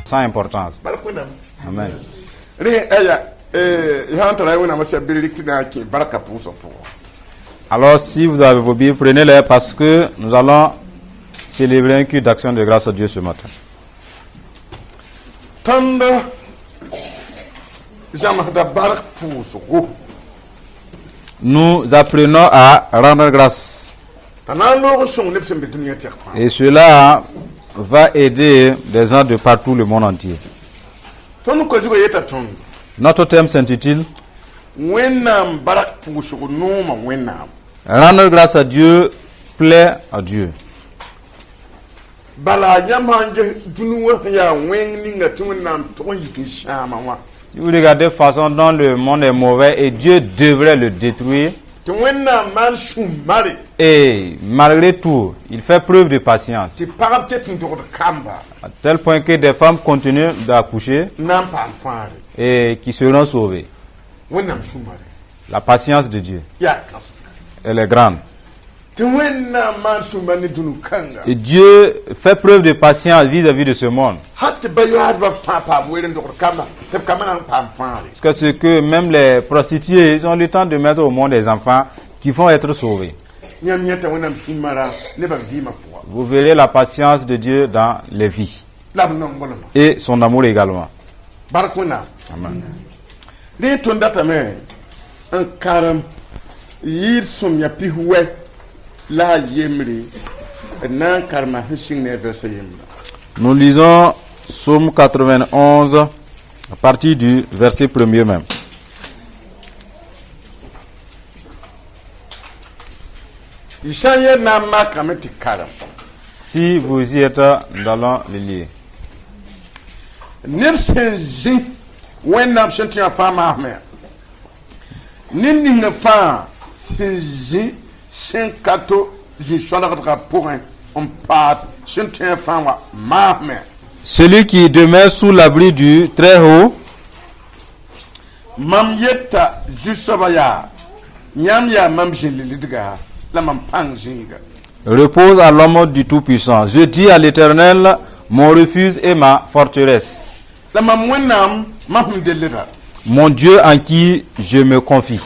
Sans importance. Amen. Alors si vous avez vos Bibles, prenez-les parce que nous allons célébrer un culte d'action de grâce à Dieu ce matin. Nous apprenons à rendre grâce. Et cela va aider des gens de partout le monde entier. Notre thème s'intitule Rendre grâce à Dieu plaît à Dieu. Si vous regardez la façon dont le monde est mauvais et Dieu devrait le détruire, et malgré tout, il fait preuve de patience. À tel point que des femmes continuent d'accoucher et qui seront sauvées. La patience de Dieu, elle est grande. Et Dieu fait preuve de patience vis-à-vis de ce monde. Parce que même les prostituées, ils ont le temps de mettre au monde des enfants qui vont être sauvés. Vous verrez la patience de Dieu dans les vies. Et son amour également. Amen. Nous lisons Psaume 91 à partir du verset 1er même. Si vous y êtes, nous allons le lire. Celui qui demeure sous l'abri du Très-Haut repose à l'homme du Tout-Puissant. Je dis à l'Éternel, mon refuge et ma forteresse, mon Dieu en qui je me confie.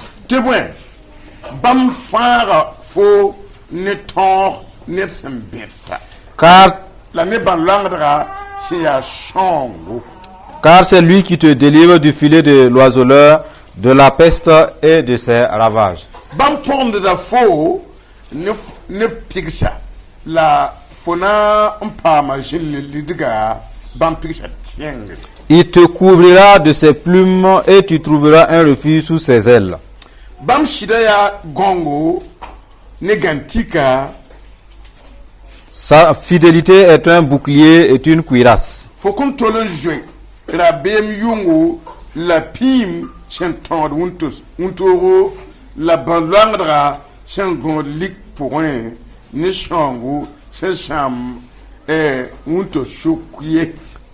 Car c'est lui qui te délivre du filet de l'oiseleur, de la peste et de ses ravages. Il te couvrira de ses plumes et tu trouveras un refuge sous ses ailes. Sa fidélité est un bouclier et une cuirasse.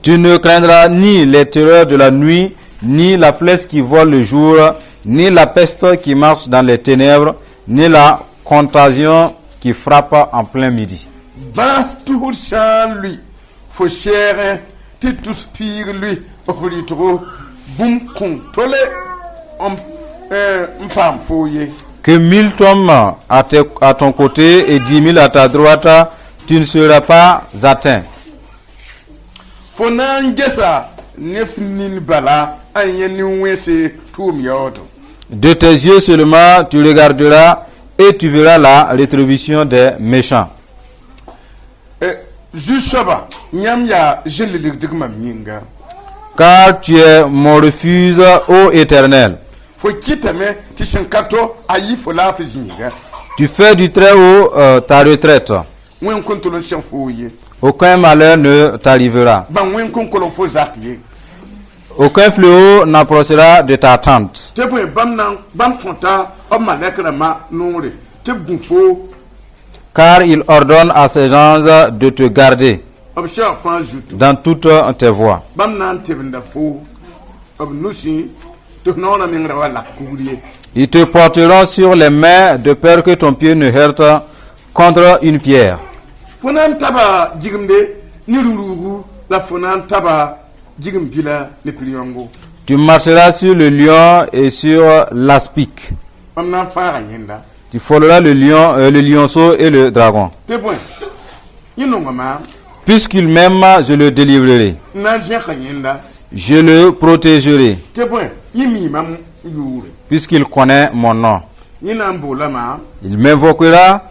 Tu ne craindras ni les terreurs de la nuit, ni la flèche qui vole le jour, ni la peste qui marche dans les ténèbres, ni la contagion qui frappe en plein midi. Que 1000 tombent à ton côté et 10 000 à ta droite, tu ne seras pas atteint. De tes yeux seulement tu regarderas et tu verras la rétribution des méchants. Car tu es mon refuge, ô Éternel. Tu fais du Très-Haut ta retraite. Aucun malheur ne t'arrivera. Aucun fléau n'approchera de ta tente. Car il ordonne à ses gens de te garder dans toutes tes voies. Ils te porteront sur les mains de peur que ton pied ne heurte contre une pierre. Tu marcheras sur le lion et sur l'aspic. Tu frôleras le lionceau et le dragon. Puisqu'il m'aime, je le délivrerai. Je le protégerai. Puisqu'il connaît mon nom. Il m'invoquera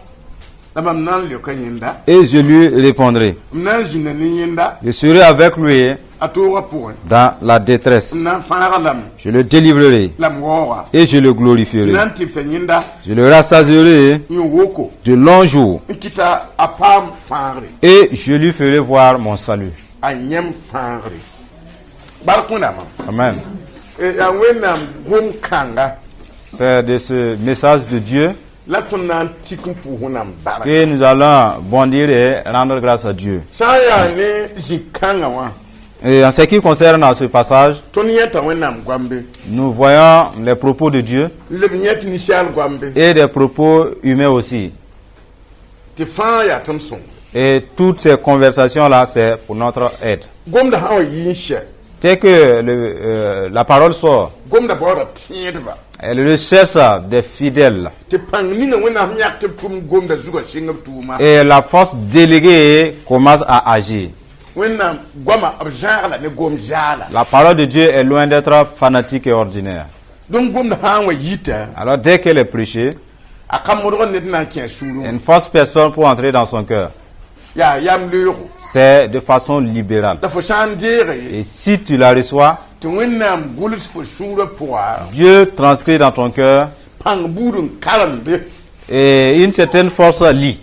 et je lui répondrai. Je serai avec lui dans la détresse. Je le délivrerai et je le glorifierai. Je le rassasierai de longs jours et je lui ferai voir mon salut. Amen. C'est de ce message de Dieu que nous allons bondir et rendre grâce à Dieu. Et en ce qui concerne ce passage, nous voyons les propos de Dieu et des propos humains aussi. Et toutes ces conversations-là, c'est pour notre aide. Dès que la parole sort, elle recherche des fidèles. Et la force déléguée commence à agir. La parole de Dieu est loin d'être fanatique et ordinaire. Alors dès qu'elle est prêchée, une fausse personne pour entrer dans son cœur. C'est de façon libérale. Et si tu la reçois, Dieu transcrit dans ton cœur et une certaine force lit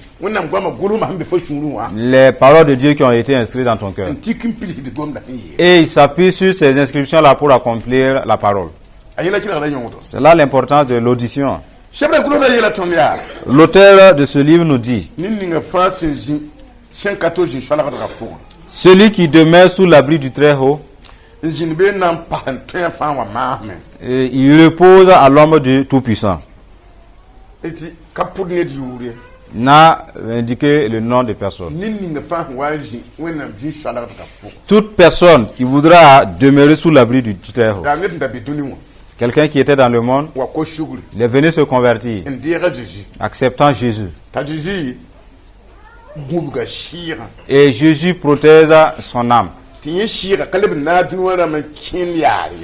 les paroles de Dieu qui ont été inscrites dans ton cœur. Et il s'appuie sur ces inscriptions-là pour accomplir la parole. C'est là l'importance de l'audition. L'auteur de ce livre nous dit: celui qui demeure sous l'abri du Très-Haut, il repose à l'ombre du Tout-Puissant. N'a indiqué le nom de personne. Toute personne qui voudra demeurer sous l'abri du Très-Haut, c'est quelqu'un qui était dans le monde, il est venu se convertir, acceptant Jésus. Et Jésus protège son âme.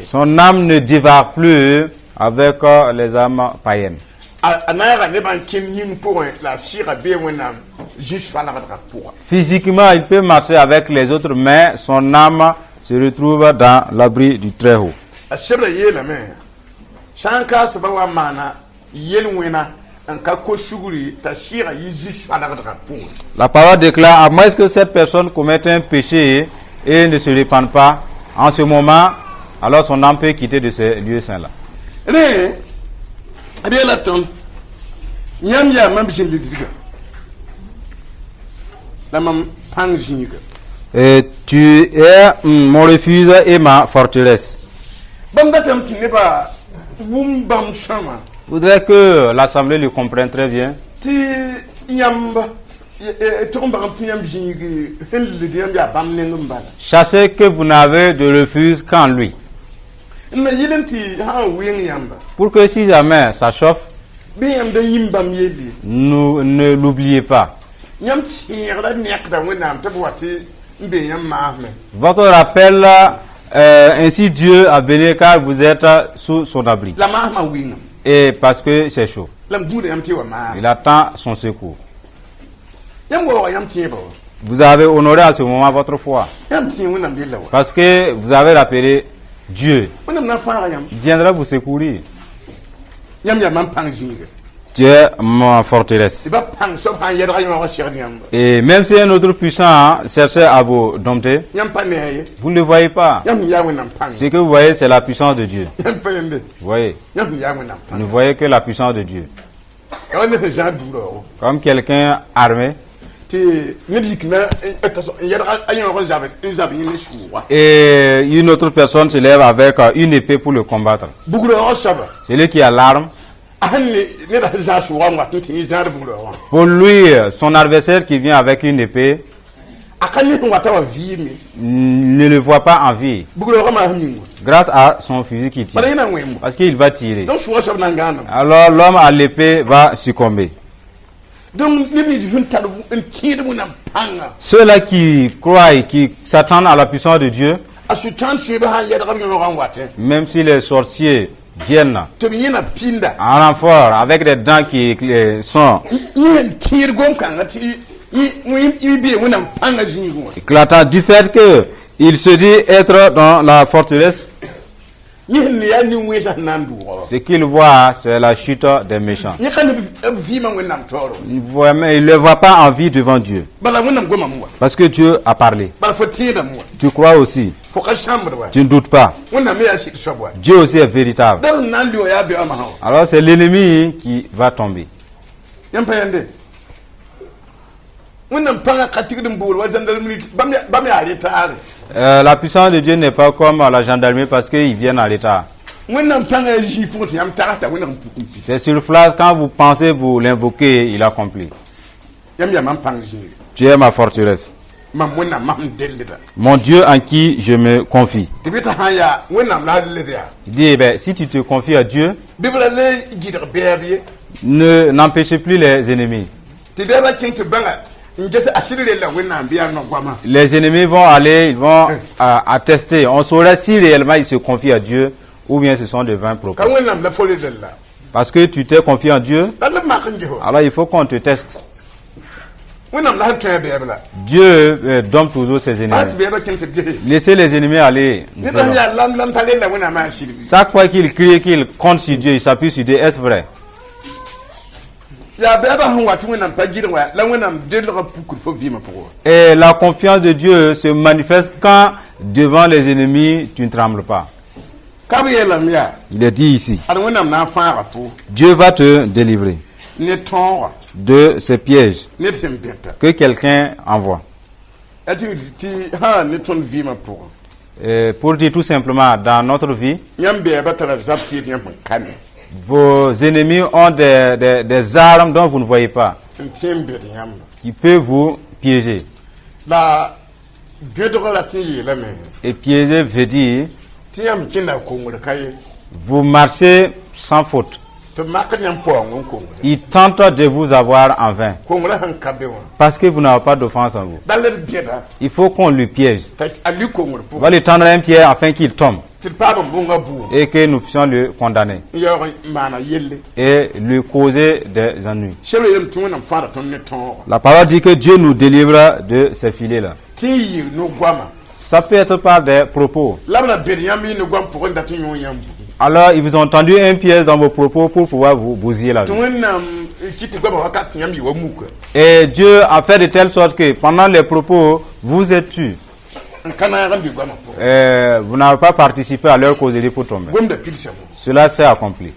Son âme ne divague plus avec les âmes païennes. Physiquement, il peut marcher avec les autres, mais son âme se retrouve dans l'abri du Très-Haut. La parole déclare: à moins que cette personne commette un péché et ne se répande pas, en ce moment, alors son âme peut quitter de ces lieux saints-là. Et tu es mon refuge et ma forteresse. Je voudrais que l'Assemblée le comprenne très bien. Sachez que vous n'avez de refuge qu'en lui. Pour que si jamais ça chauffe, ne l'oubliez pas. Votre rappel, ainsi Dieu a béni car vous êtes sous son abri. Et parce que c'est chaud, il attend son secours. Vous avez honoré à ce moment votre foi. Parce que vous avez rappelé Dieu. Il viendra vous secourir. Tu es ma forteresse. Et même si un autre puissant cherchait à vous dompter, vous ne le voyez pas. Ce que vous voyez, c'est la puissance de Dieu. Vous voyez? Vous ne voyez que la puissance de Dieu. Comme quelqu'un armé. Et une autre personne se lève avec une épée pour le combattre. Celui qui a l'arme. Pour lui, son adversaire qui vient avec une épée ne le voit pas en vie. Grâce à son fusil qui tire. Parce qu'il va tirer. Alors l'homme à l'épée va succomber. Ceux-là qui croient et qui s'attendent à la puissance de Dieu, même si les sorciers viennent en renfort avec des dents qui sont éclatants du fait qu'il se dit être dans la forteresse. Ce qu'il voit, c'est la chute des méchants. Il ne le voit pas en vie devant Dieu. Parce que Dieu a parlé. Tu crois aussi. Tu ne doutes pas. Dieu aussi est véritable. Alors c'est l'ennemi qui va tomber. La puissance de Dieu n'est pas comme la gendarmerie parce qu'ils viennent à l'état. C'est sur place, quand vous pensez vous l'invoquer, il accomplit. Tu es ma forteresse. Mon Dieu en qui je me confie. Il dit, si tu te confies à Dieu, n'empêchez plus les ennemis. Les ennemis vont aller, ils vont attester. On saura si réellement ils se confient à Dieu ou bien ce sont de vains propos. Parce que tu t'es confié en Dieu, alors il faut qu'on te teste. Dieu donne toujours ses ennemis. Laissez les ennemis aller. Chaque fois qu'il crie, qu'il compte sur Dieu, il s'appuie sur Dieu. Est-ce vrai? Et la confiance de Dieu se manifeste quand devant les ennemis tu ne trembles pas. Il est dit ici, Dieu va te délivrer de ces pièges que quelqu'un envoie. Pour dire tout simplement, dans notre vie, vos ennemis ont des armes dont vous ne voyez pas, qui peuvent vous piéger. Et piéger veut dire, vous marchez sans faute. Ils tentent de vous avoir en vain, parce que vous n'avez pas d'offense en vous. Il faut qu'on lui piège. On va lui tendre un pied afin qu'il tombe. Et que nous puissions le condamner et lui causer des ennuis. La parole dit que Dieu nous délivre de ces filets-là. Ça peut être par des propos. Alors, ils vous ont tendu un piège dans vos propos pour pouvoir vous bousiller la vie. Et Dieu a fait de telle sorte que pendant les propos, vous êtes tués. Vous n'avez pas participé à leur causerie pour tomber. Cela s'est accompli.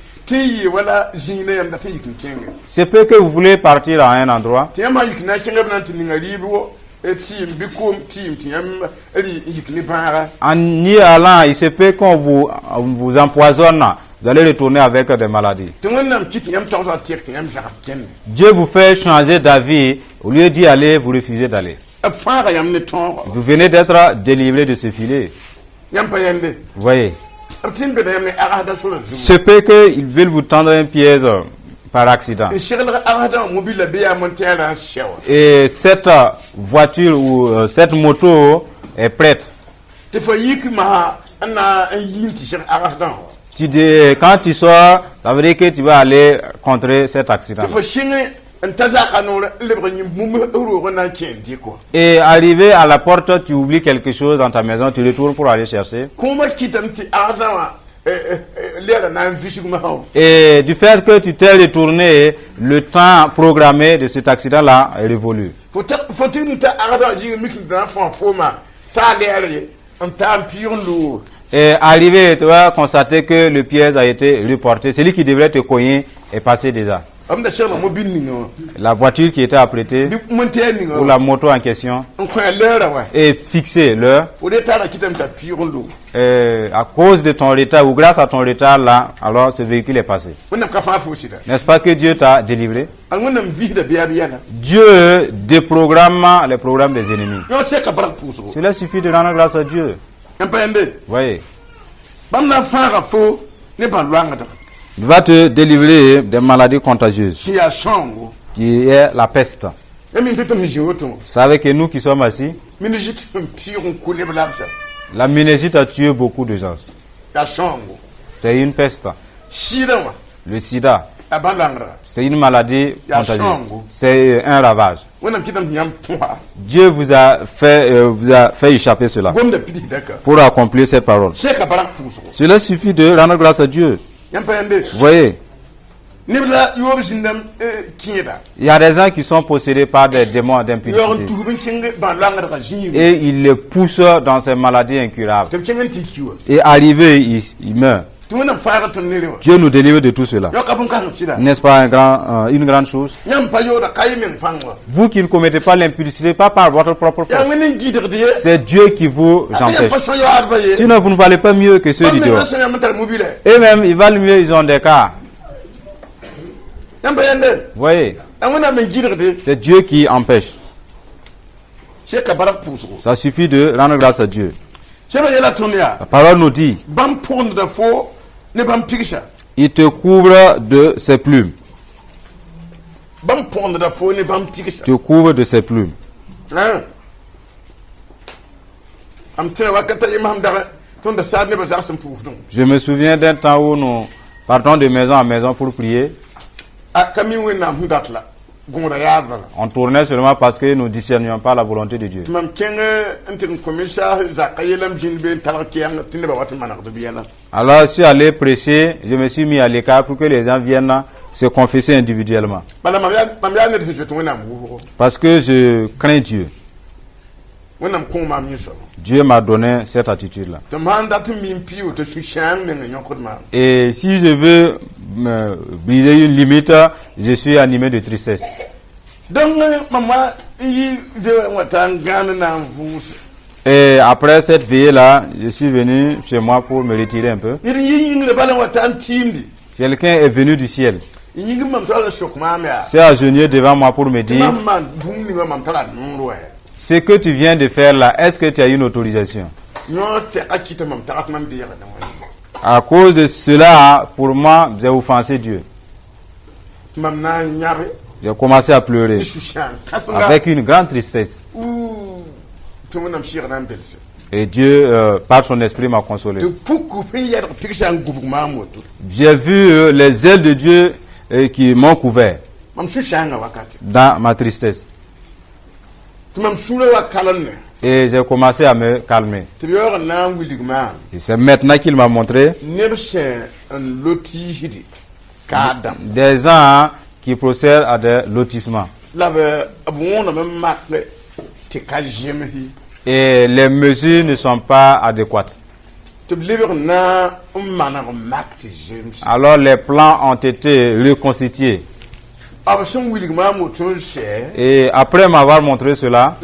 C'est peu que vous voulez partir à un endroit. En y allant, il se peut qu'on vous empoisonne. Vous allez retourner avec des maladies. Dieu vous fait changer d'avis. Au lieu d'y aller, vous refusez d'aller. Vous venez d'être délivré de ce filet. Vous voyez. C'est peu qu'ils veulent vous tendre un piège par accident. Et cette voiture ou cette moto est prête. Quand tu sors, ça veut dire que tu vas aller contrer cet accident. Et arrivé à la porte, tu oublies quelque chose dans ta maison, tu retournes pour aller chercher. Et du fait que tu t'es retourné, le temps programmé de cet accident-là est révolu. Et arrivé, tu vas constater que le piège a été reporté. Celui qui devrait te cogner est passé déjà. La voiture qui était apprêtée, ou la moto en question, est fixée l'heure. À cause de ton retard, ou grâce à ton retard là, alors ce véhicule est passé. N'est-ce pas que Dieu t'a délivré? Dieu déprogramme les programmes des ennemis. Cela suffit de rendre grâce à Dieu. Voyez. Il va te délivrer des maladies contagieuses, qui est la peste. Vous savez que nous qui sommes assis, la méningite a tué beaucoup de gens. C'est une peste. Le sida, c'est une maladie contagieuse. C'est un ravage. Dieu vous a fait échapper cela pour accomplir cette parole. Cela suffit de rendre grâce à Dieu. Vous voyez, il y a des gens qui sont possédés par des démons d'impudicité et ils les poussent dans ces maladies incurables. Et arrivé, ils meurent. Dieu nous délivre de tout cela. N'est-ce pas une grande chose? Vous qui ne commettez pas l'impudicité, pas par votre propre force. C'est Dieu qui vous empêche. Sinon, vous ne valez pas mieux que ceux du dehors. Et même, ils valent mieux, ils ont des cas. Vous voyez, c'est Dieu qui empêche. Ça suffit de rendre grâce à Dieu. La parole nous dit, il te couvre de ses plumes. Il te couvre de ses plumes. Je me souviens d'un temps où nous partons de maison en maison pour prier. On tournait seulement parce que nous ne discernions pas la volonté de Dieu. Alors, je suis allé prêcher, je me suis mis à l'écart pour que les gens viennent se confesser individuellement. Parce que je crains Dieu. Dieu m'a donné cette attitude-là. Et si je veux briser une limite, je suis animé de tristesse. Et après cette veillée-là, je suis venu chez moi pour me retirer un peu. Quelqu'un est venu du ciel. C'est agenouillé devant moi pour me dire: ce que tu viens de faire là, est-ce que tu as une autorisation? À cause de cela, pour moi, j'ai offensé Dieu. J'ai commencé à pleurer avec une grande tristesse. Et Dieu, par son esprit, m'a consolé. J'ai vu les ailes de Dieu qui m'ont couvert dans ma tristesse. Et j'ai commencé à me calmer. Et c'est maintenant qu'il m'a montré des gens qui procèdent à des lotissements. Et les mesures ne sont pas adéquates. Alors les plans ont été reconstitués. Et après m'avoir montré cela,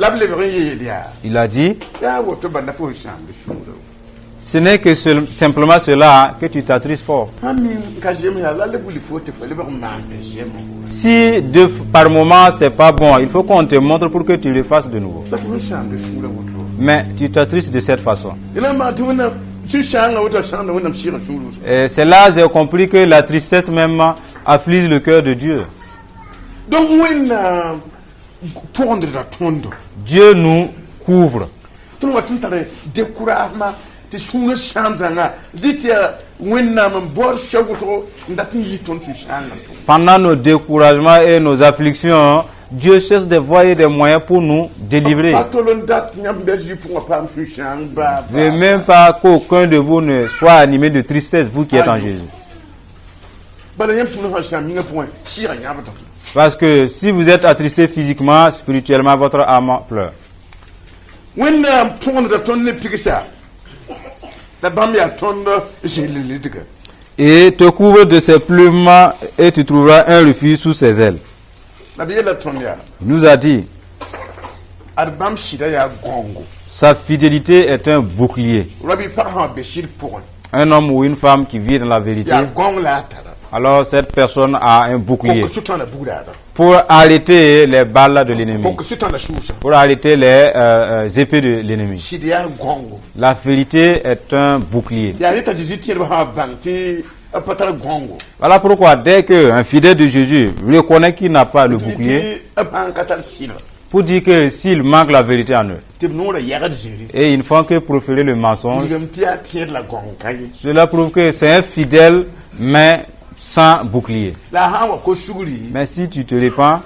il a dit: ce n'est que simplement cela que tu t'attristes fort. Si par moment c'est pas bon, il faut qu'on te montre pour que tu le fasses de nouveau. Mais tu t'attristes de cette façon. Et c'est là que j'ai compris que la tristesse même afflige le cœur de Dieu. Dieu nous couvre. Pendant nos découragements et nos afflictions, Dieu cherche des voies et des moyens pour nous délivrer. Ne veut même pas qu'aucun de vous ne soit animé de tristesse, vous qui êtes en Jésus. Parce que si vous êtes attristé physiquement, spirituellement, votre âme pleure. Et te couvre de ses plumes et tu trouveras un refuge sous ses ailes. Il nous a dit, sa fidélité est un bouclier. Un homme ou une femme qui vit dans la vérité, alors cette personne a un bouclier pour arrêter les balles de l'ennemi, pour arrêter les épées de l'ennemi. La vérité est un bouclier. Voilà pourquoi dès qu'un fidèle de Jésus reconnaît qu'il n'a pas le bouclier, pour dire que s'il manque la vérité en eux, et ils ne font que proférer le mensonge, cela prouve que c'est un fidèle mais sans bouclier. Mais si tu te répands,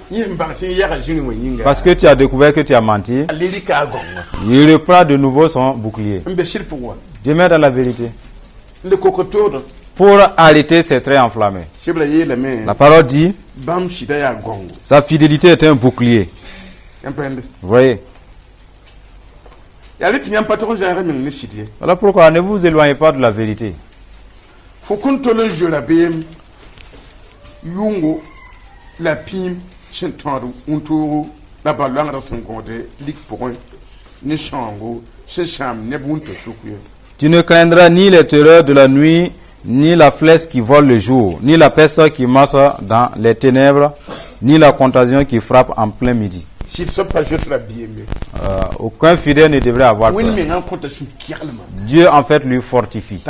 parce que tu as découvert que tu as menti, il reprend de nouveau son bouclier. Demeure dans la vérité. Pour arrêter ses traits enflammés. La parole dit, sa fidélité est un bouclier. Vous voyez? Voilà pourquoi ne vous éloignez pas de la vérité. Tu ne craindras ni les terreurs de la nuit, ni la flèche qui vole le jour, ni la peste qui marche dans les ténèbres, ni la contagion qui frappe en plein midi. Aucun fidèle ne devrait avoir peur. Dieu en fait lui fortifie.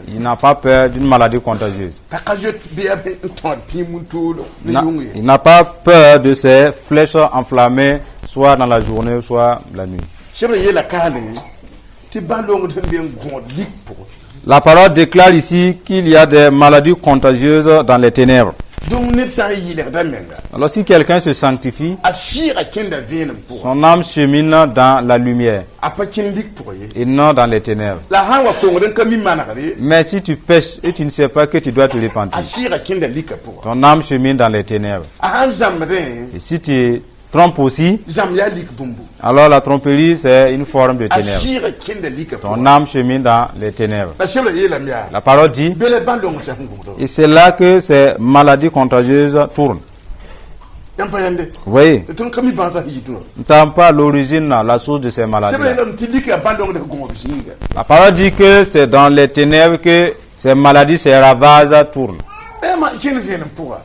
Il n'a pas peur d'une maladie contagieuse. Il n'a pas peur de ces flèches enflammées, soit dans la journée, soit la nuit. La parole déclare ici qu'il y a des maladies contagieuses dans les ténèbres. Alors si quelqu'un se sanctifie, son âme chemine dans la lumière et non dans les ténèbres. Mais si tu pêches et tu ne sais pas que tu dois te repentir, ton âme chemine dans les ténèbres. Et si tu trompes aussi, alors la tromperie c'est une forme de ténèbres. Ton âme chemine dans les ténèbres. La parole dit, et c'est là que ces maladies contagieuses tournent. Vous voyez, nous ne savons pas l'origine, la source de ces maladies. La parole dit que c'est dans les ténèbres que ces maladies, ces ravages tournent.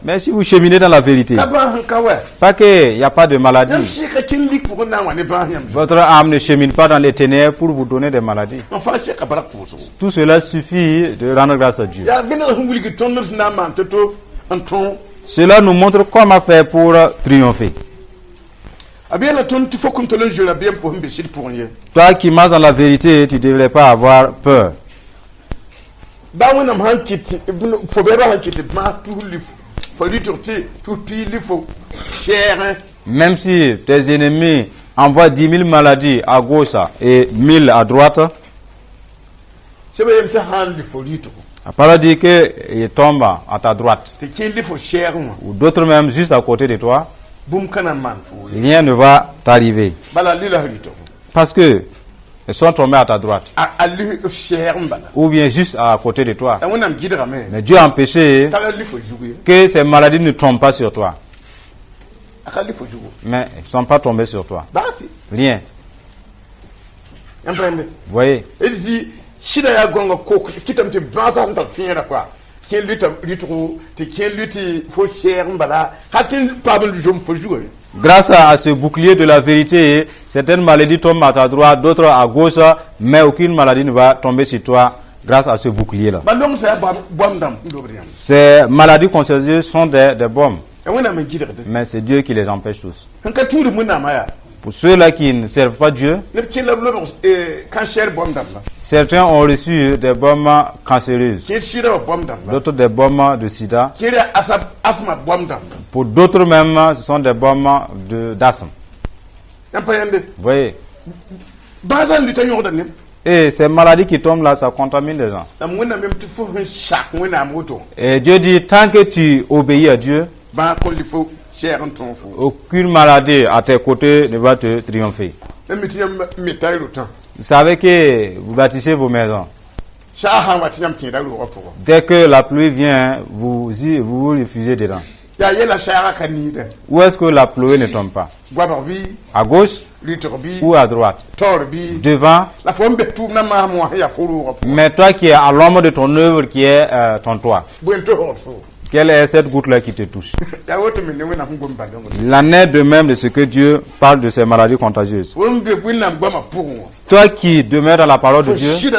Mais si vous cheminez dans la vérité, pas qu'il n'y a pas de maladie, votre âme ne chemine pas dans les ténèbres pour vous donner des maladies. Tout cela suffit de rendre grâce à Dieu. Cela nous montre comment faire pour triompher. Toi qui marches dans la vérité, tu ne devrais pas avoir peur. Même si tes ennemis envoient 10 000 maladies à gauche et 1000 à droite, la parole dit qu'ils tombent à ta droite, ou d'autres même juste à côté de toi, rien ne va t'arriver. Parce que ils sont tombés à ta droite. Ou bien juste à côté de toi. Mais Dieu a empêché que ces maladies ne tombent pas sur toi. Mais ils ne sont pas tombés sur toi. Rien. Vous voyez? Grâce à ce bouclier de la vérité, certaines maladies tombent à ta droite, d'autres à gauche, mais aucune maladie ne va tomber sur toi grâce à ce bouclier-là. Ces maladies contagieuses sont des bombes, mais c'est Dieu qui les empêche tous. Pour ceux-là qui ne servent pas Dieu, certains ont reçu des bombes cancéreuses, d'autres des bombes de sida. Pour d'autres même, ce sont des bombes d'asthme. Vous voyez? Et ces maladies qui tombent là, ça contamine les gens. Et Dieu dit, tant que tu obéis à Dieu, aucune maladie à tes côtés ne va te triompher. Vous savez que vous bâtissez vos maisons. Dès que la pluie vient, vous refusez dedans. Où est-ce que la pluie ne tombe pas? À gauche ou à droite? Devant. Mais toi qui es à l'ombre de ton œuvre, qui est ton toit, quelle est cette goutte-là qui te touche? Il en est de même de ce que Dieu parle de ces maladies contagieuses. Toi qui demeures dans la parole de Dieu,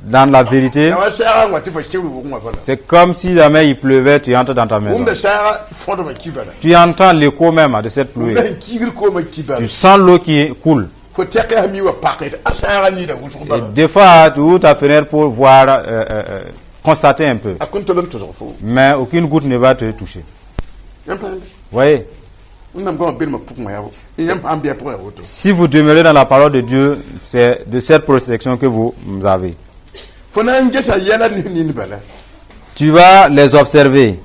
dans la vérité, c'est comme si jamais il pleuvait, tu entres dans ta maison. Tu entends l'écho même de cette pluie. Tu sens l'eau qui coule. Et des fois, tu ouvres ta fenêtre pour voir, constater un peu. Mais aucune goutte ne va te toucher. Vous voyez? Si vous demeurez dans la parole de Dieu, c'est de cette protection que vous avez. Tu vas les observer.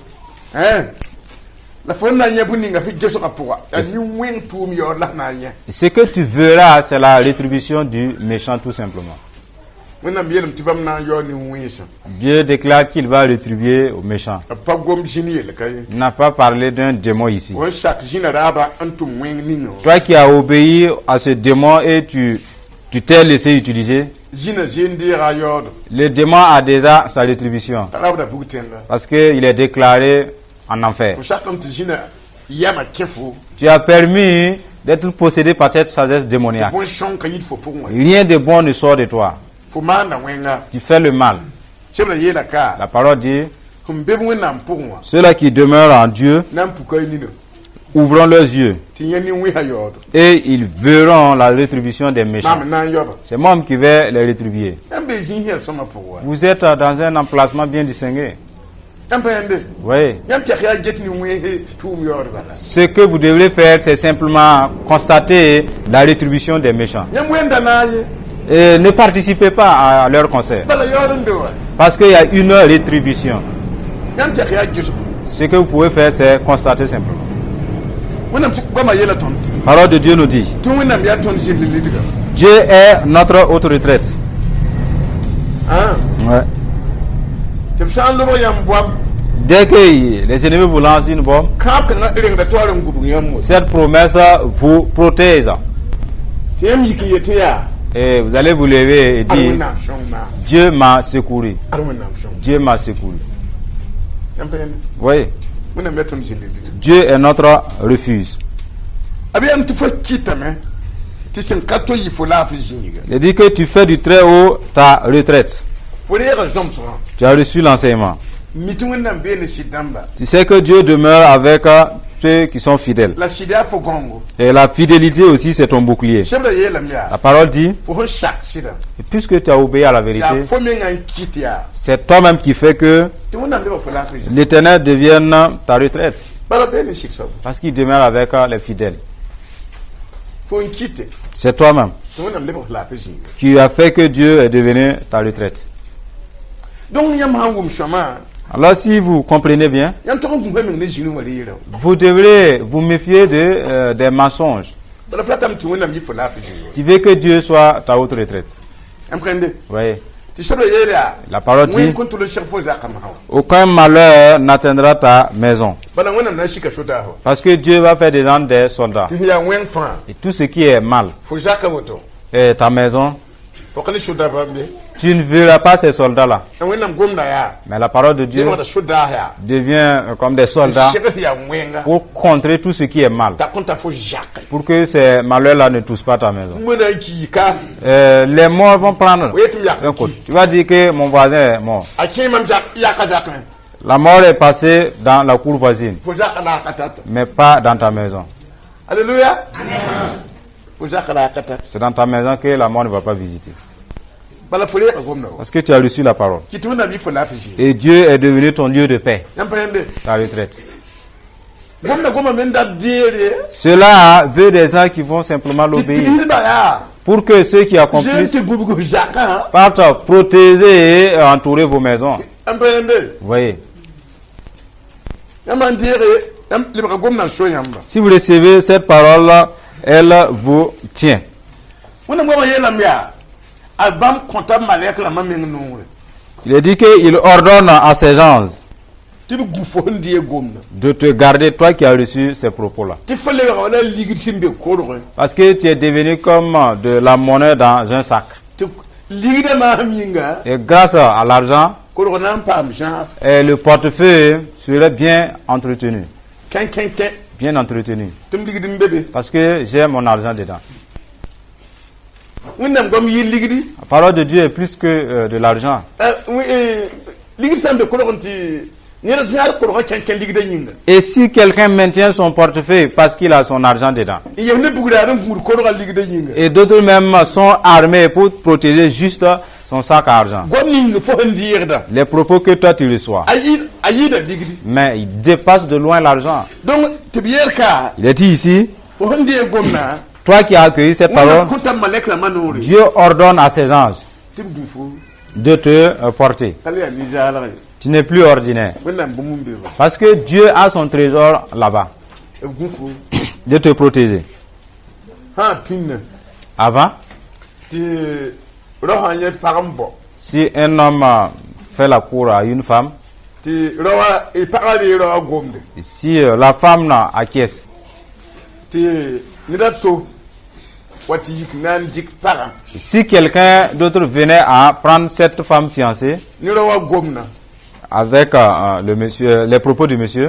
Ce que tu verras, c'est la rétribution du méchant tout simplement. Dieu déclare qu'il va rétribuer aux méchants. Il n'a pas parlé d'un démon ici. Toi qui as obéi à ce démon et tu t'es laissé utiliser, le démon a déjà sa rétribution. Parce qu'il est déclaré en enfer. Tu as permis d'être possédé par cette sagesse démoniaque. Rien de bon ne sort de toi. Tu fais le mal. La parole dit, ceux-là qui demeurent en Dieu, ouvrons leurs yeux et ils verront la rétribution des méchants. C'est moi qui vais les rétribuer. Vous êtes dans un emplacement bien distingué. Oui. Ce que vous devrez faire, c'est simplement constater la rétribution des méchants. Et ne participez pas à leur concert. Parce qu'il y a une rétribution. Ce que vous pouvez faire, c'est constater simplement. La parole de Dieu nous dit, Dieu est notre haute retraite. Ouais. Dès que les ennemis vous lancent une bombe, cette promesse vous protège. Et vous allez vous lever et dire, Dieu m'a secouru. Dieu m'a secouru. Oui. Dieu est notre refuge. Il dit que tu fais du très haut ta retraite. Tu as reçu l'enseignement. Tu sais que Dieu demeure avec ceux qui sont fidèles. Et la fidélité aussi, c'est ton bouclier. La parole dit, et puisque tu as obéi à la vérité, c'est toi-même qui fait que l'Éternel devienne ta retraite. Parce qu'il demeure avec les fidèles. C'est toi-même qui a fait que Dieu est devenu ta retraite. Alors si vous comprenez bien, vous devrez vous méfier des mensonges. Tu veux que Dieu soit ta haute retraite. Oui. La parole dit, aucun malheur n'atteindra ta maison. Parce que Dieu va faire dedans des soldats. Et tout ce qui est mal, et ta maison, tu ne verras pas ces soldats-là. Mais la parole de Dieu devient comme des soldats pour contrer tout ce qui est mal. Pour que ces malheurs-là ne touchent pas ta maison. Les morts vont prendre un coup. Tu vas dire que mon voisin est mort. La mort est passée dans la cour voisine, mais pas dans ta maison. Alléluia. C'est dans ta maison que la mort ne va pas visiter. Parce que tu as reçu la parole. Et Dieu est devenu ton lieu de paix, ta retraite. Cela veut des gens qui vont simplement l'obéir. Pour que ceux qui accomplissent partent protéger et entourer vos maisons. Vous voyez. Si vous recevez cette parole-là, elle vous tient. Il est dit qu'il ordonne à ses gens de te garder, toi qui as reçu ces propos-là. Parce que tu es devenu comme de la monnaie dans un sac. Et grâce à l'argent, et le portefeuille serait bien entretenu. Bien entretenu. Parce que j'ai mon argent dedans. La parole de Dieu est plus que de l'argent. Et si quelqu'un maintient son portefeuille parce qu'il a son argent dedans, et d'autres même sont armés pour protéger juste son sac à argent, les propos que toi tu reçois, mais il dépasse de loin l'argent. Il est dit ici, toi qui as accueilli cette parole, Dieu ordonne à ses anges de te porter. Tu n'es plus ordinaire. Parce que Dieu a son trésor là-bas. De te protéger. Avant, si un homme fait la cour à une femme, si la femme acquiesce, si quelqu'un d'autre venait à prendre cette femme fiancée avec le monsieur, les propos du monsieur,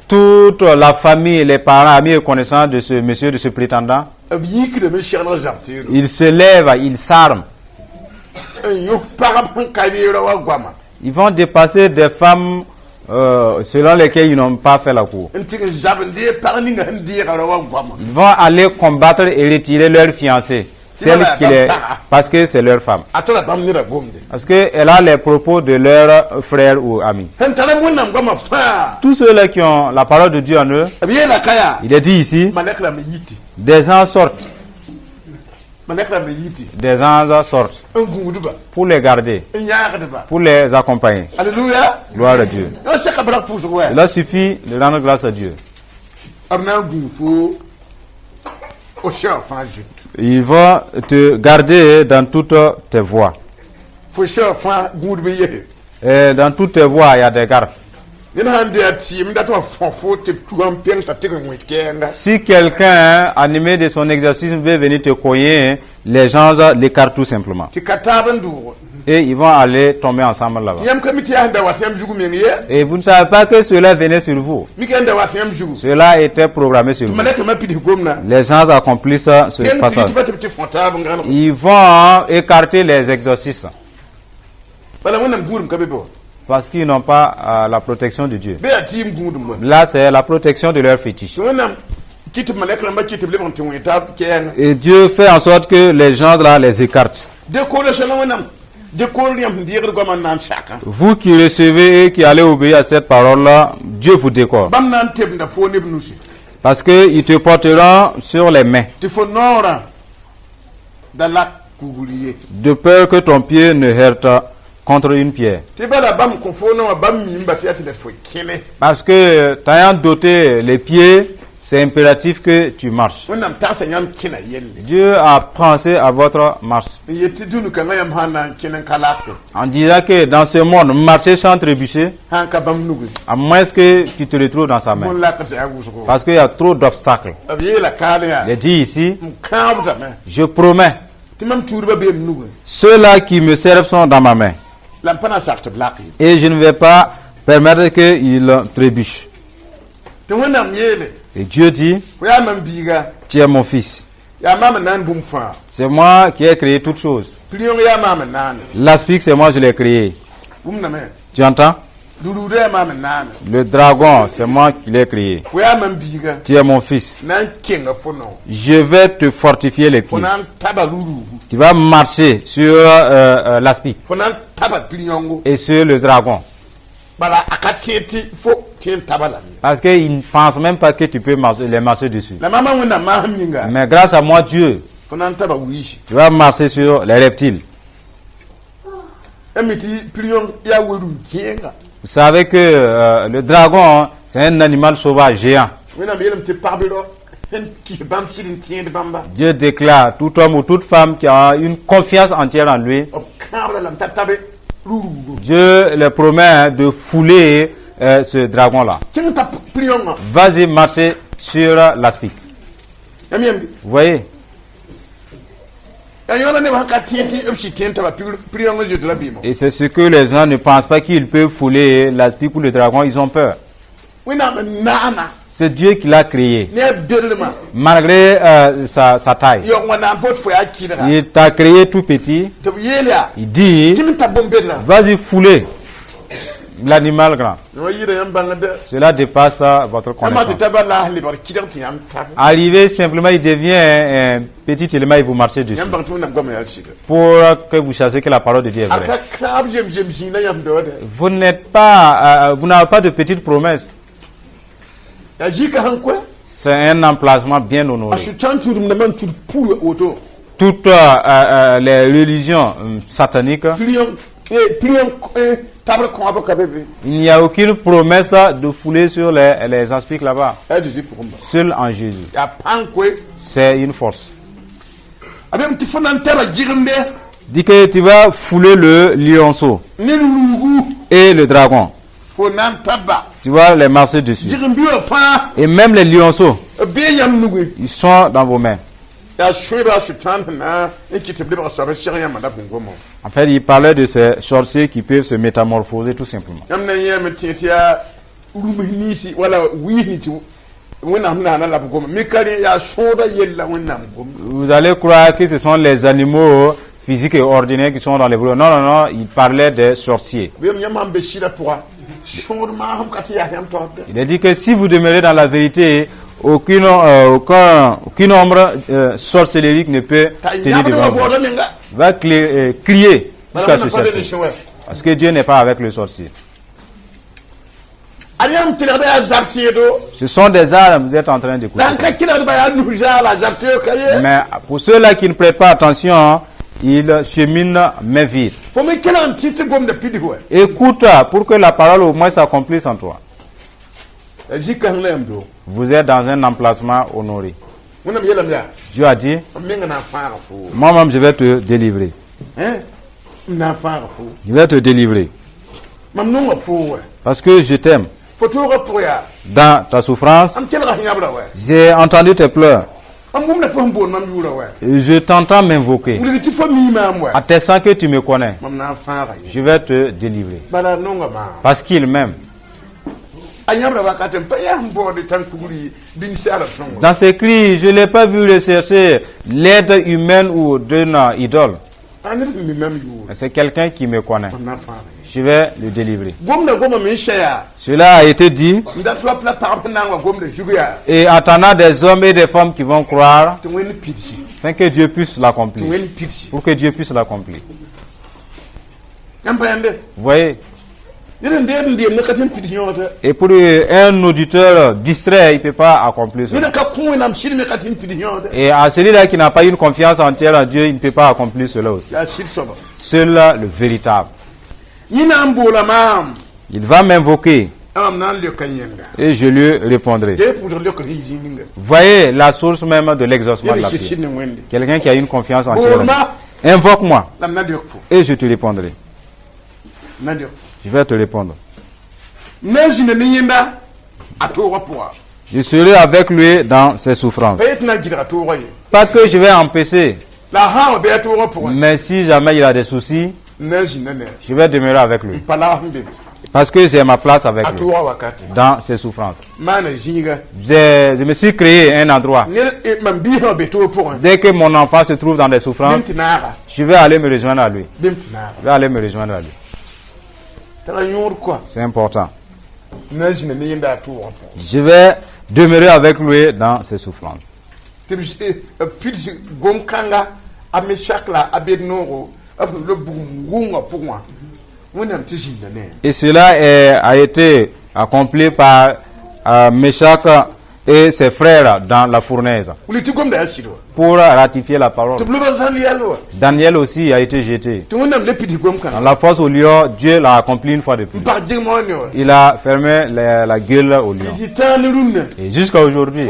toute la famille, les parents, amis et connaissants de ce monsieur, de ce prétendant, ils se lèvent, ils s'arment. Ils vont dépasser des femmes selon lesquelles ils n'ont pas fait la cour. Ils vont aller combattre et retirer leur fiancée, celle qui est, parce que c'est leur femme. Parce qu'elle a les propos de leur frère ou ami. Tous ceux-là qui ont la parole de Dieu en eux, il est dit ici, des anges sortent. Des anges sortent pour les garder, pour les accompagner. Alléluia. Gloire à Dieu. Il suffit de rendre grâce à Dieu. Il va te garder dans toutes tes voies. Et dans toutes tes voies, il y a des gardes. Si quelqu'un animé de son exercice veut venir te cogner, les gens l'écartent tout simplement. Et ils vont aller tomber ensemble là-bas. Et vous ne savez pas que cela venait sur vous. Cela était programmé sur vous. Les gens accomplissent ce passage. Ils vont écarter les exorcistes. Parce qu'ils n'ont pas la protection de Dieu. Là, c'est la protection de leur fétiche. Et Dieu fait en sorte que les gens là les écartent. Vous qui recevez et qui allez obéir à cette parole-là, Dieu vous décore. Parce qu'ils te porteront sur les mains. De peur que ton pied ne heurte contre une pierre. Parce que t'ayant doté les pieds, c'est impératif que tu marches. Dieu a pensé à votre marche. En disant que dans ce monde, marcher sans trébucher, à moins que tu te retrouves dans sa main. Parce qu'il y a trop d'obstacles. Il est dit ici, je promets, ceux-là qui me servent sont dans ma main. Et je ne vais pas permettre qu'ils trébuchent. Et Dieu dit, tu es mon fils. C'est moi qui ai créé toutes choses. L'aspic, c'est moi, je l'ai créé. Tu entends? Le dragon, c'est moi qui l'ai créé. Tu es mon fils. Je vais te fortifier les pieds. Tu vas marcher sur l'aspic et sur le dragon. Parce qu'ils ne pensent même pas que tu peux les marcher dessus. Mais grâce à moi, Dieu, tu vas marcher sur les reptiles. Vous savez que le dragon, c'est un animal sauvage géant. Dieu déclare, tout homme ou toute femme qui a une confiance entière en lui, Dieu leur promet de fouler ce dragon-là. Vas-y marcher sur l'aspic. Vous voyez? Et c'est ce que les gens ne pensent pas qu'ils peuvent fouler l'aspic ou le dragon, ils ont peur. C'est Dieu qui l'a créé. Malgré sa taille. Il t'a créé tout petit. Il dit, vas-y fouler l'animal grand. Cela dépasse votre connaissance. Arrivé simplement, il devient un petit élément et vous marchez dessus. Pour que vous sachiez que la parole de Dieu est vraie. Vous n'avez pas de petites promesses. C'est un emplacement bien honoré. Toutes les religions sataniques, il n'y a aucune promesse de fouler sur les aspics là-bas. Seul en Jésus. C'est une force. Dis que tu vas fouler le lionceau et le dragon. Tu vas les marcher dessus. Et même les lionceaux, ils sont dans vos mains. En fait, il parlait de ces sorciers qui peuvent se métamorphoser tout simplement. Vous allez croire que ce sont les animaux physiques et ordinaires qui sont dans les bois. Non, non, non, il parlait des sorciers. Il a dit que si vous demeurez dans la vérité, aucune ombre sorcellérique ne peut tenir devant vous. Va crier jusqu'à ce sorcier. Parce que Dieu n'est pas avec le sorcier. Ce sont des armes, vous êtes en train d'écouter. Mais pour ceux-là qui ne prêtent pas attention, ils cheminent mais vite. Écoute pour que la parole au moins s'accomplisse en toi. Vous êtes dans un emplacement honoré. Dieu a dit, moi-même je vais te délivrer. Je vais te délivrer. Parce que je t'aime. Dans ta souffrance, j'ai entendu tes pleurs. Et je t'entends m'invoquer. Attestant que tu me connais, je vais te délivrer. Parce qu'il m'aime. Dans ces cris, je ne l'ai pas vu rechercher l'aide humaine ou d'une idole. C'est quelqu'un qui me connaît. Je vais le délivrer. Cela a été dit. Et attendant des hommes et des femmes qui vont croire, afin que Dieu puisse l'accomplir. Pour que Dieu puisse l'accomplir. Vous voyez? Et pour un auditeur distrait, il ne peut pas accomplir cela. Et à celui-là qui n'a pas une confiance entière en Dieu, il ne peut pas accomplir cela aussi. Seul le véritable. Il va m'invoquer et je lui répondrai. Voyez la source même de l'exaucement de la prière. Quelqu'un qui a une confiance entière. Invoque-moi et je te répondrai. Je vais te répondre. Je serai avec lui dans ses souffrances. Pas que je vais empêcher. Mais si jamais il a des soucis, je vais demeurer avec lui. Parce que j'ai ma place avec lui. Dans ses souffrances. Je me suis créé un endroit. Dès que mon enfant se trouve dans des souffrances, je vais aller me rejoindre à lui. Je vais aller me rejoindre à lui. C'est important. Je vais demeurer avec lui dans ses souffrances. Et cela a été accompli par Meshach et ses frères dans la fournaise pour ratifier la parole. Daniel aussi a été jeté dans la fosse au lion. Dieu l'a accompli une fois de plus. Il a fermé la gueule au lion. Et jusqu'à aujourd'hui,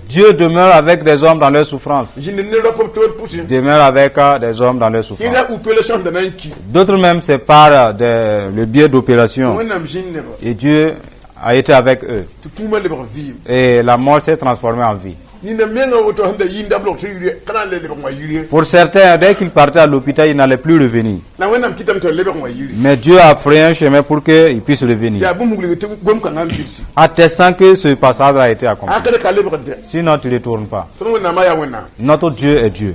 Dieu demeure avec des hommes dans leur souffrance. Demeure avec des hommes dans leur souffrance. D'autres même séparent le biais d'opération. Et Dieu a été avec eux. Et la mort s'est transformée en vie. Pour certains, dès qu'ils partaient à l'hôpital, ils n'allaient plus revenir. Mais Dieu a frayé un chemin pour qu'ils puissent revenir, attestant que ce passage a été accompli. Sinon, tu ne retournes pas. Notre Dieu est Dieu.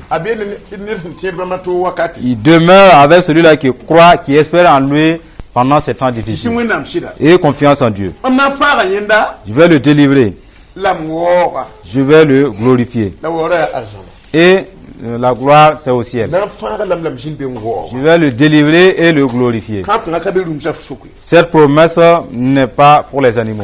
Il demeure avec celui-là qui croit, qui espère en lui pendant ces temps difficiles. Et confiance en Dieu. Je vais le délivrer. Je vais le glorifier. Et la gloire, c'est au ciel. Je vais le délivrer et le glorifier. Cette promesse n'est pas pour les animaux.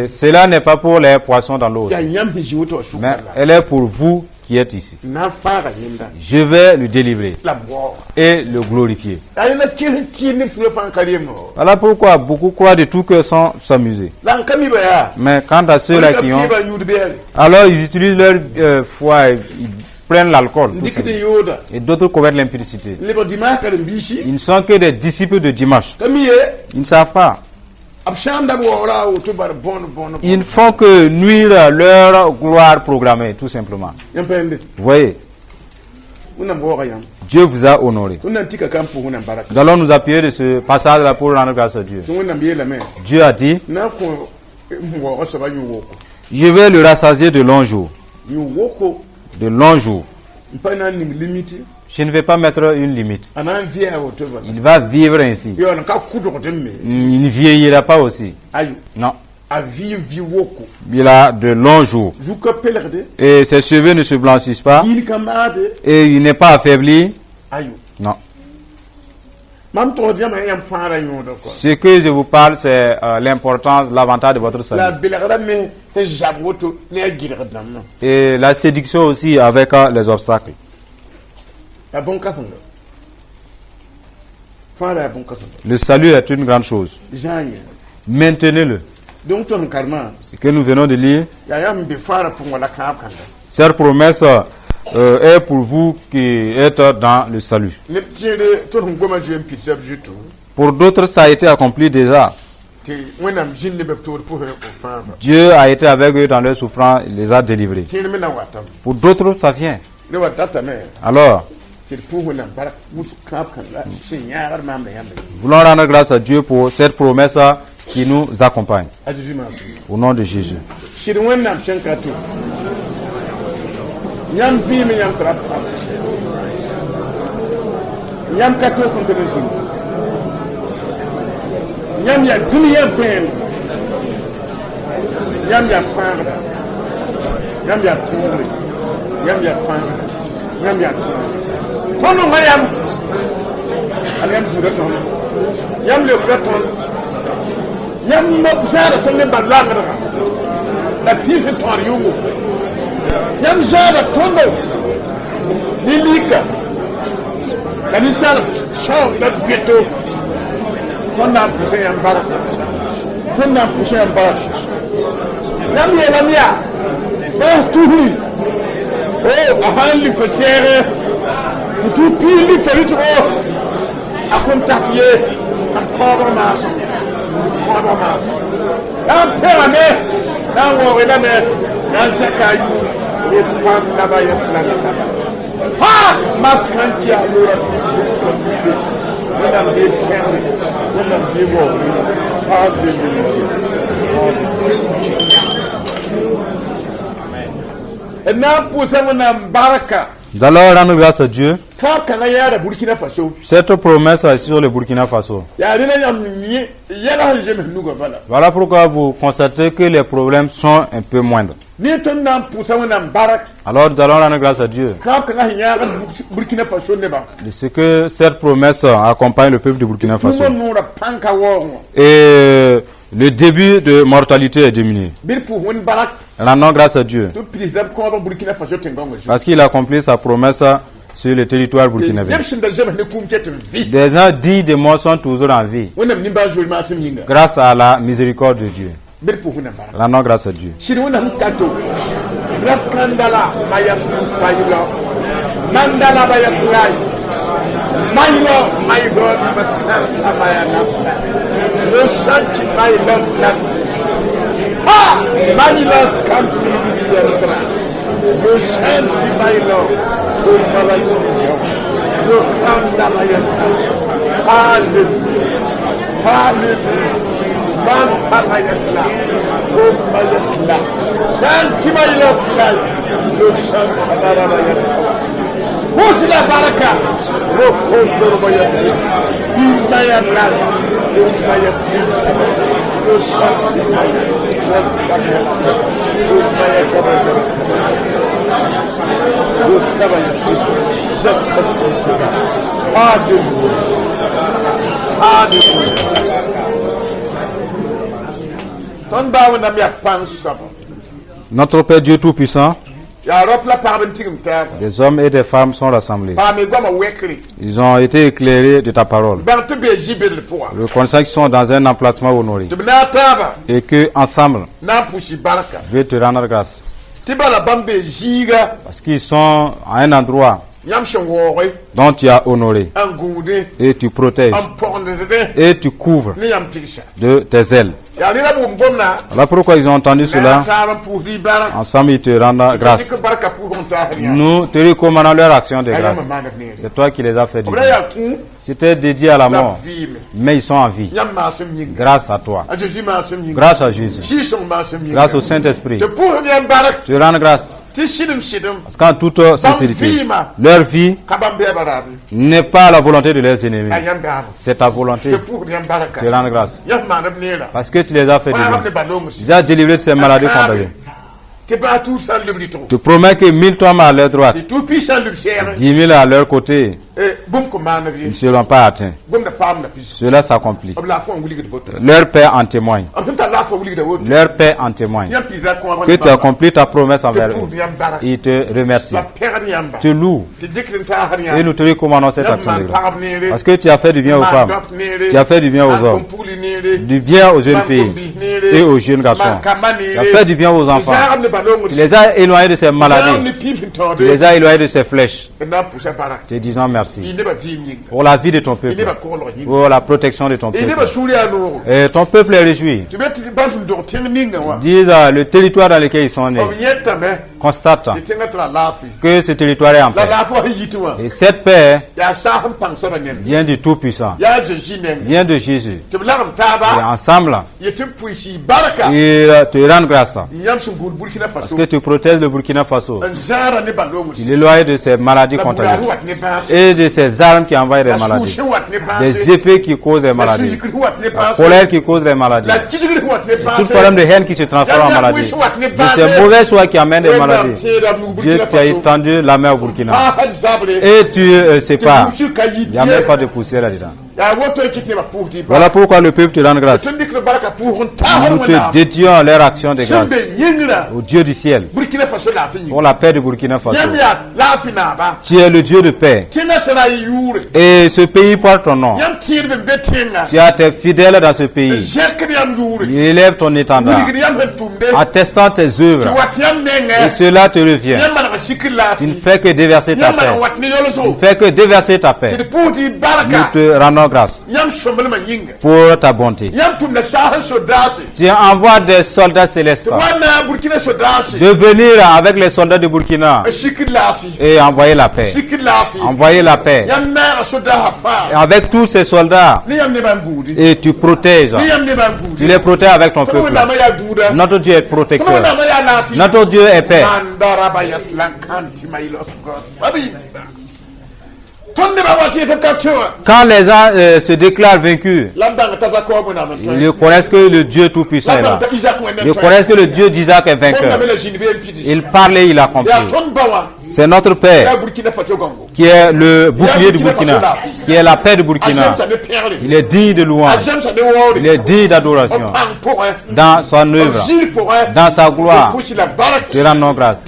Cela n'est pas pour les poissons dans l'eau. Mais elle est pour vous qui êtes ici. Je vais le délivrer et le glorifier. Voilà pourquoi beaucoup croient de tout cœur sans s'amuser. Mais quant à ceux-là qui ont, alors ils utilisent leur foi, ils prennent l'alcool. Et d'autres commettent l'impudicité. Ils ne sont que des disciples de dimanche. Ils ne savent pas. Ils ne font que nuire leur gloire programmée, tout simplement. Vous voyez, Dieu vous a honoré. Nous allons nous appuyer de ce passage-là pour rendre grâce à Dieu. Dieu a dit, je vais le rassasier de longs jours. De longs jours. Je ne vais pas mettre une limite. Il va vivre ainsi. Il ne vieillira pas aussi. Non. Il a de longs jours. Et ses cheveux ne se blanchissent pas. Et il n'est pas affaibli. Non. Ce que je vous parle, c'est l'importance, l'avantage de votre salut. Et la séduction aussi avec les obstacles. Le salut est une grande chose. Maintenez-le. Ce que nous venons de lire, cette promesse est pour vous qui êtes dans le salut. Pour d'autres, ça a été accompli déjà. Dieu a été avec eux dans leur souffrance, il les a délivrés. Pour d'autres, ça vient. Alors, voulons rendre grâce à Dieu pour cette promesse qui nous accompagne. Au nom de Jésus. Tono Mariam, Aliam Suraton, Yam le Kraton, Yam Moksara Tony Balangra, la Pifit or you, Yam Zara Tondo, Lilika, la Nissan Shaw, that Ghetto, Tona Pusay and Barak, Tona Pusay and Barak, Yam Yelamia, Tuli, oh, a handly for Sarah. Tout pile fait trop à contafier encore masse un permet dans le mais dans ce cas et point là-bas ah mas quand il y a eu on a dit et n'a poussé mon baraka. Nous allons rendre grâce à Dieu. Cette promesse est sur le Burkina Faso. Voilà pourquoi vous constatez que les problèmes sont un peu moindres. Alors nous allons rendre grâce à Dieu de ce que cette promesse accompagne le peuple du Burkina Faso. Et le début de mortalité est diminué. Rendons grâce à Dieu parce qu'il a accompli sa promesse sur le territoire burkinabé. Des gens dits de morts sont toujours en vie grâce à la miséricorde de Dieu. Rendons grâce à Dieu. Notre Père Dieu Tout-Puissant, des hommes et des femmes sont rassemblés. Ils ont été éclairés de ta parole. Reconnaissant qu'ils sont dans un emplacement honoré. Et que ensemble, je vais te rendre grâce. Parce qu'ils sont à un endroit dont tu as honoré. Et tu protèges. Et tu couvres de tes ailes. Voilà pourquoi ils ont entendu cela. Ensemble, ils te rendent grâce. Nous te recommandons leur action de grâce. C'est toi qui les as fait du bien. C'était dédié à la mort, mais ils sont en vie. Grâce à toi. Grâce à Jésus. Grâce au Saint-Esprit. Tu rends grâce. Parce qu'en toute sincérité, leur vie n'est pas la volonté de leurs ennemis. C'est ta volonté. Tu rends grâce. Parce que tu les as fait du bien. Tu les as délivrés de ces maladies condamnées. Tu promets que 1000 hommes à leur droite, 10 000 à leur côté, ils ne seront pas atteints. Cela s'accomplit. Leur Père en témoigne. Leur Père en témoigne. Que tu accomplis ta promesse envers eux. Ils te remercient. Tu loues. Et nous te recommandons cette action de grâce. Parce que tu as fait du bien aux femmes. Tu as fait du bien aux hommes. Du bien aux jeunes filles et aux jeunes garçons. Tu as fait du bien aux enfants. Tu les as éloignés de ces maladies. Tu les as éloignés de ces flèches. Te disons merci pour la vie de ton peuple, pour la protection de ton peuple. Et ton peuple est réjoui. Dis le territoire dans lequel ils sont nés. Constate que ce territoire est en paix. Et cette paix vient du Tout-Puissant, vient de Jésus. Et ensemble, il te rend grâce. Parce que tu protèges le Burkina Faso. Tu l'éloignes de ces maladies contagieuses et de ces armes qui envoient des maladies, des épées qui causent des maladies, la colère qui cause des maladies, toute forme de haine qui se transforme en maladie, de ces mauvais soins qui amènent des maladies. Dieu t'a étendu la main au Burkina et tu sépares. Il n'y a même pas de poussière là-dedans. Voilà pourquoi le peuple te rend grâce. Nous te dédions leur action de grâce au Dieu du ciel pour la paix du Burkina Faso. Tu es le Dieu de paix et ce pays porte ton nom. Tu as tes fidèles dans ce pays. Il élève ton étendard attestant tes œuvres et cela te revient. Tu ne fais que déverser ta paix. Tu ne fais que déverser ta paix. Nous te rendons grâce pour ta bonté. Tu envoies des soldats célestes de venir avec les soldats de Burkina et envoyer la paix. Envoyer la paix. Et avec tous ces soldats, et tu protèges. Tu les protèges avec ton peuple. Notre Dieu est protecteur. Notre Dieu est paix. Quand les gens se déclarent vaincus, ils reconnaissent que le Dieu Tout-Puissant est là. Ils reconnaissent que le Dieu d'Isaac est vainqueur. Il parle et il accomplit. C'est notre Père qui est le bouclier du Burkina, qui est la paix du Burkina. Il est digne de louange. Il est digne d'adoration. Dans son œuvre, dans sa gloire, je rends grâce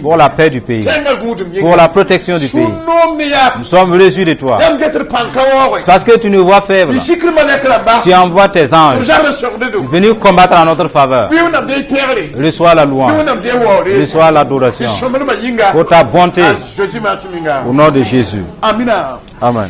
pour la paix du pays, pour la protection du pays. Nous sommes réjouis de toi. Parce que tu nous vois faibles. Tu envoies tes anges venir combattre en notre faveur. Reçois la louange. Reçois l'adoration. Pour ta bonté. Au nom de Jésus. Amen.